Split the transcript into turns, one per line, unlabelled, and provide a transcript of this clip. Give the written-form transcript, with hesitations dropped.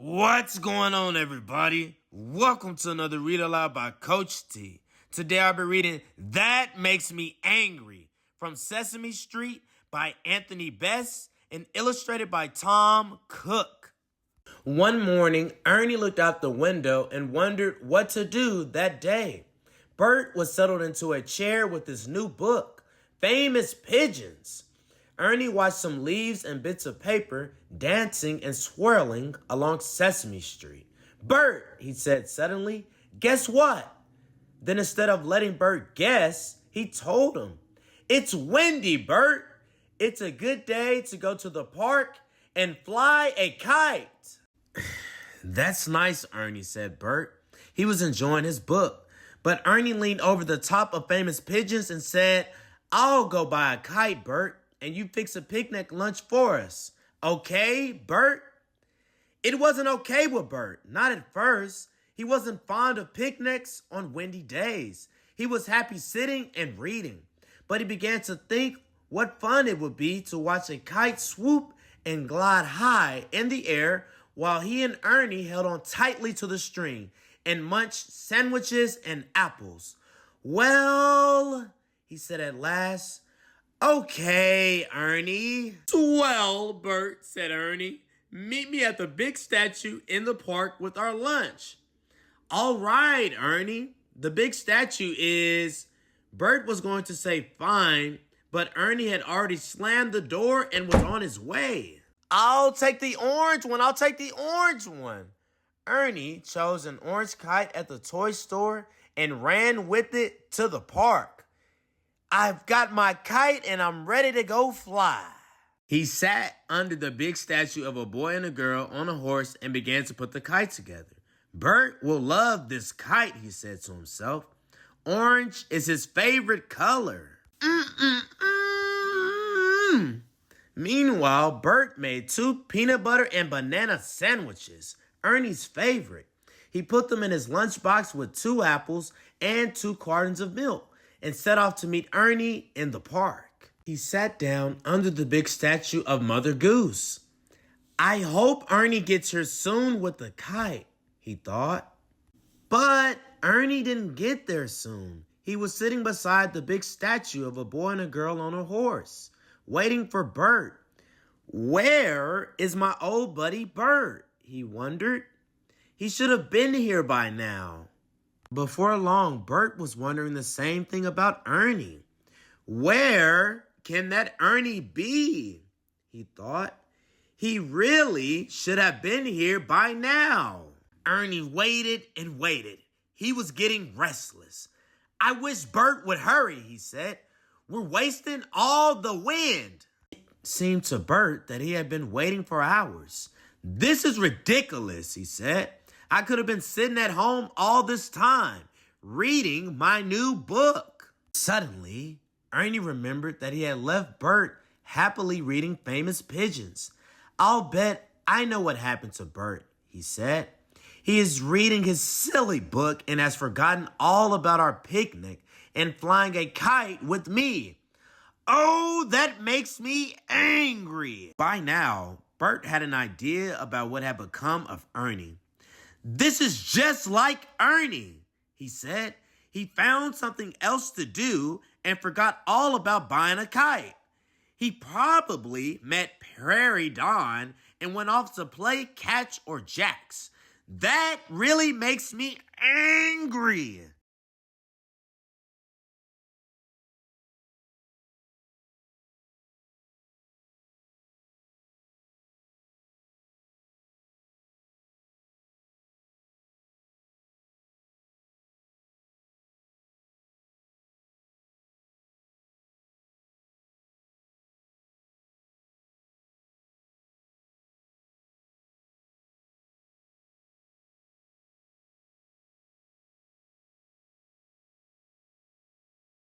What's going on, everybody? Welcome to another Read Aloud by Coach T. Today I'll be reading That Makes Me Angry from Sesame Street by Anthony Best and illustrated by Tom Cook. One morning, Ernie looked out the window and wondered what to do that day. Bert was settled into a chair with his new book, Famous Pigeons. Ernie watched some leaves and bits of paper dancing and swirling along Sesame Street. "Bert," he said suddenly, "guess what?" Then instead of letting Bert guess, he told him, "It's windy, Bert. It's a good day to go to the park and fly a kite." "That's nice, Ernie," said Bert. He was enjoying his book. But Ernie leaned over the top of Famous Pigeons and said, "I'll go buy a kite, Bert, and you fix a picnic lunch for us. Okay, Bert?" It wasn't okay with Bert, not at first. He wasn't fond of picnics on windy days. He was happy sitting and reading. But he began to think what fun it would be to watch a kite swoop and glide high in the air while he and Ernie held on tightly to the string and munched sandwiches and apples. "Well," he said at last, "okay, Ernie." "Swell, Bert," said Ernie. "Meet me at the big statue in the park with our lunch." "All right, Ernie. The big statue is—" Bert was going to say fine, but Ernie had already slammed the door and was on his way. I'll take the orange one. Ernie chose an orange kite at the toy store and ran with it to the park. "I've got my kite and I'm ready to go fly." He sat under the big statue of a boy and a girl on a horse and began to put the kite together. "Bert will love this kite," he said to himself. "Orange is his favorite color." Meanwhile, Bert made 2 peanut butter and banana sandwiches, Ernie's favorite. He put them in his lunchbox with 2 apples and 2 cartons of milk and set off to meet Ernie in the park. He sat down under the big statue of Mother Goose. "I hope Ernie gets here soon with the kite," he thought. But Ernie didn't get there soon. He was sitting beside the big statue of a boy and a girl on a horse, waiting for Bert. "Where is my old buddy Bert?" he wondered. "He should have been here by now." Before long, Bert was wondering the same thing about Ernie. "Where can that Ernie be?" he thought. "He really should have been here by now." Ernie waited and waited. He was getting restless. "I wish Bert would hurry," he said. "We're wasting all the wind." It seemed to Bert that he had been waiting for hours. "This is ridiculous," he said. "I could have been sitting at home all this time, reading my new book." Suddenly, Ernie remembered that he had left Bert happily reading Famous Pigeons. "I'll bet I know what happened to Bert," he said. "He is reading his silly book and has forgotten all about our picnic and flying a kite with me. Oh, that makes me angry." By now, Bert had an idea about what had become of Ernie. "This is just like Ernie," he said. "He found something else to do and forgot all about buying a kite. He probably met Prairie Dawn and went off to play catch or jacks. That really makes me angry."